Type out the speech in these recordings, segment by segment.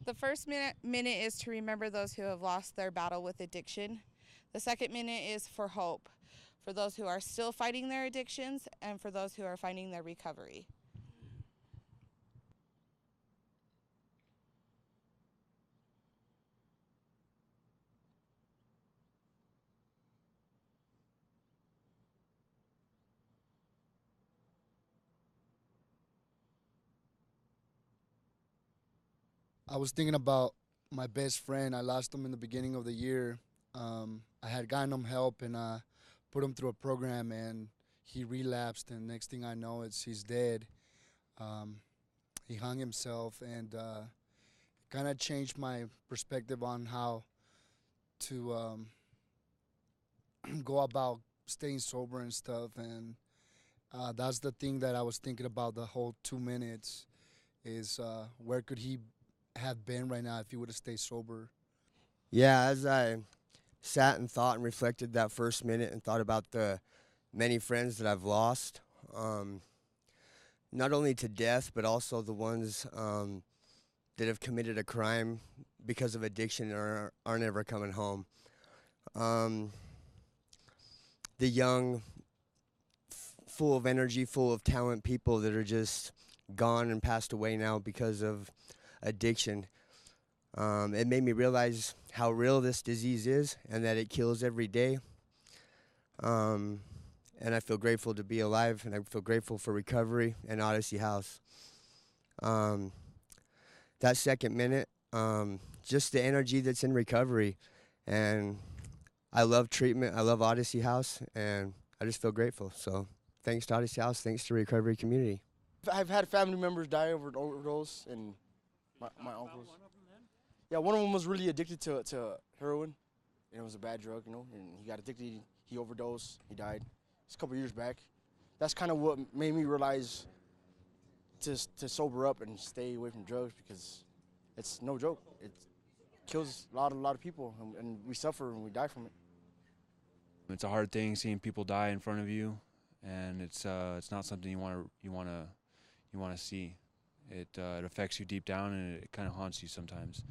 The first minute is to remember those who have lost their battle with addiction. The second minute is for hope, for those who are still fighting their addictions and for those who are finding their recovery. I was thinking about my best friend. I lost him in the beginning of the year. I had gotten him help and put him through a program, and he relapsed. And next thing I know, he's dead. Um, he hung himself, and kind of changed my perspective on how to go about staying sober and stuff. And that's the thing that I was thinking about the whole 2 minutes is where could he have been right now if he would have stayed sober. Yeah, as I sat and thought and reflected that first minute and thought about the many friends that I've lost, not only to death, but also the ones that have committed a crime because of addiction and aren't ever coming home. Um, the young, full of energy, full of talent people that are just gone and passed away now because of addiction. It made me realize how real this disease is and that it kills every day. And I feel grateful to be alive, and I feel grateful for recovery and Odyssey House. That second minute, just the energy that's in recovery. And I love treatment. I love Odyssey House, and I just feel grateful. So thanks to Odyssey House, thanks to recovery community. I've had family members die over an overdose, and my uncles. Yeah, one of them was really addicted to heroin, and it was a bad drug, you know, and he got addicted, he overdosed, he died. It's a couple years back. That's kind of what made me realize to sober up and stay away from drugs, because it's no joke. It kills a lot of people, and we suffer and we die from it. It's a hard thing seeing people die in front of you, and it's not something you want to see. It affects you deep down, and it kind of haunts you sometimes.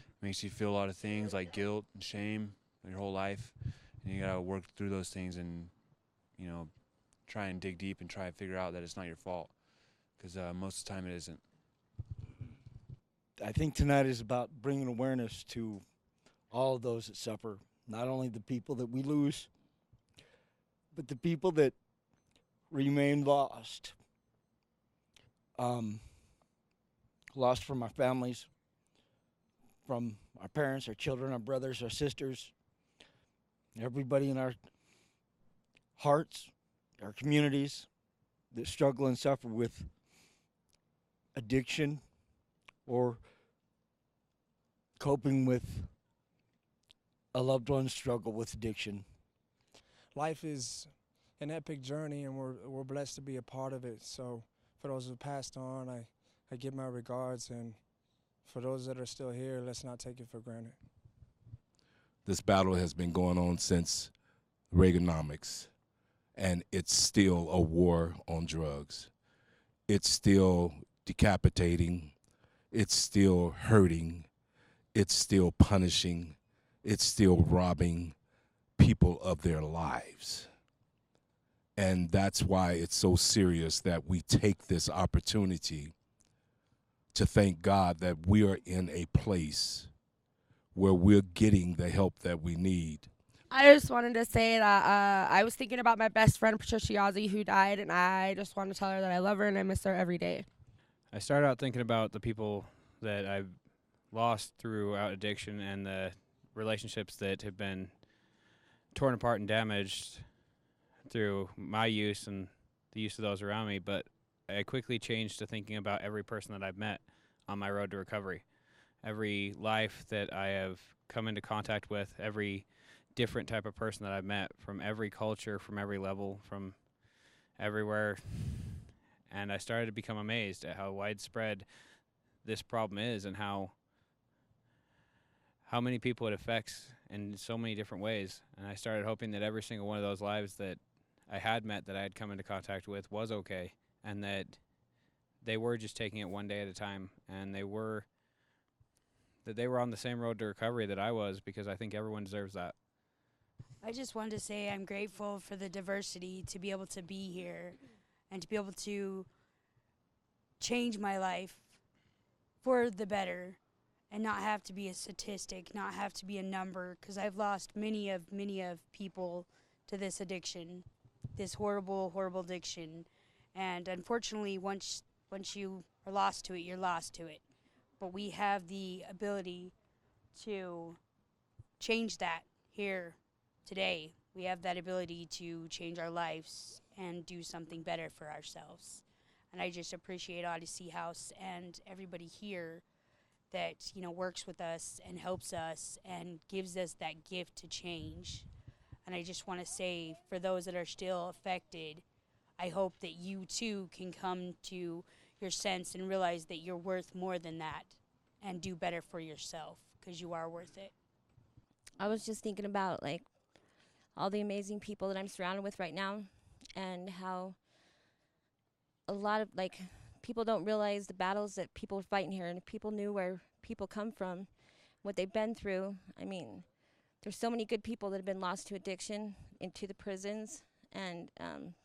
It makes you feel a lot of things like guilt and shame your whole life, and you gotta work through those things and try and dig deep and try and figure out that it's not your fault, because most of the time it isn't. I think tonight is about bringing awareness to all of those that suffer, not only the people that we lose, but the people that remain lost. Lost from our families, from our parents, our children, our brothers, our sisters, everybody in our hearts, our communities that struggle and suffer with addiction or coping with a loved one's struggle with addiction. Life is an epic journey, and we're blessed to be a part of it. So for those who passed on, I give my regards, and for those that are still here, let's not take it for granted. This battle has been going on since Reaganomics, and it's still a war on drugs. It's still decapitating. It's still hurting. It's still punishing. It's still robbing people of their lives. And that's why it's so serious that we take this opportunity to thank God that we are in a place where we're getting the help that we need. I just wanted to say that I was thinking about my best friend, Patricia Yazzie, who died, and I just want to tell her that I love her and I miss her every day. I started out thinking about the people that I've lost throughout addiction and the relationships that have been torn apart and damaged through my use and the use of those around me, but I quickly changed to thinking about every person that I've met on my road to recovery. Every life that I have come into contact with, every different type of person that I've met from every culture, from every level, from everywhere. And I started to become amazed at how widespread this problem is and how many people it affects in so many different ways. And I started hoping that every single one of those lives that I had met, that I had come into contact with, was okay, and that they were just taking it one day at a time, and they were that they were on the same road to recovery that I was, because I think everyone deserves that. I just wanted to say I'm grateful for the diversity to be able to be here and to be able to change my life for the better and not have to be a statistic, not have to be a number, because I've lost many of people to this addiction, this horrible, horrible addiction. And unfortunately, once you are lost to it, you're lost to it. But we have the ability to change that here today. We have that ability to change our lives and do something better for ourselves. And I just appreciate Odyssey House and everybody here that, you know, works with us and helps us and gives us that gift to change. And I just want to say, for those that are still affected, I hope that you too can come to your sense and realize that you're worth more than that and do better for yourself, because you are worth it. I was just thinking about like all the amazing people that I'm surrounded with right now, and how a lot of like people don't realize the battles that people are fighting here. And if people knew where people come from, what they've been through, I mean, there's so many good people that have been lost to addiction into the prisons, and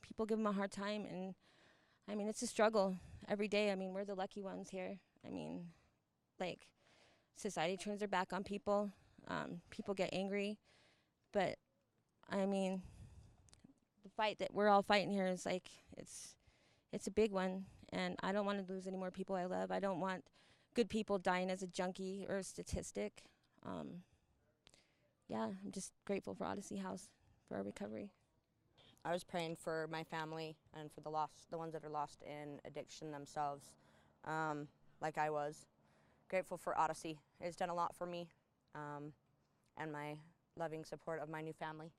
people give them a hard time. And I mean, it's a struggle every day. I mean, we're the lucky ones here. I mean, like, society turns their back on people. People get angry, but I mean, the fight that we're all fighting here is like, it's a big one, and I don't want to lose any more people I love. I don't want good people dying as a junkie or a statistic. Yeah, I'm just grateful for Odyssey House, for our recovery. I was praying for my family and for the ones that are lost in addiction themselves, like I was. Grateful for Odyssey. It's done a lot for me, and my loving support of my new family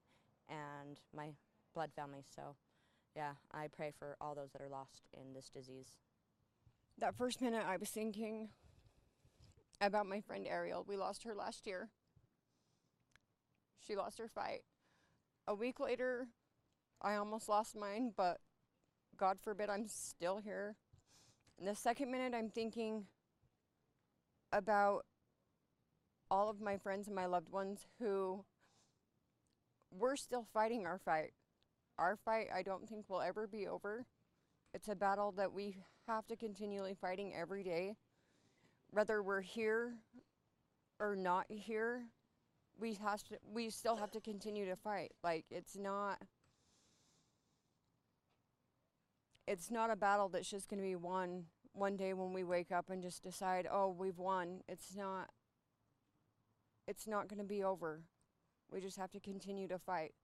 and my blood family. So, yeah, I pray for all those that are lost in this disease. That first minute I was thinking about my friend Ariel. We lost her last year. She lost her fight. A week later, I almost lost mine, but God forbid I'm still here. And the second minute I'm thinking about all of my friends and my loved ones who we're still fighting our fight. Our fight, I don't think, will ever be over. It's a battle that we have to continually fighting every day. Whether we're here or not here, we still have to continue to fight. Like, it's not a battle that's just going to be won one day when we wake up and just decide, oh, we've won. It's not going to be over. We just have to continue to fight.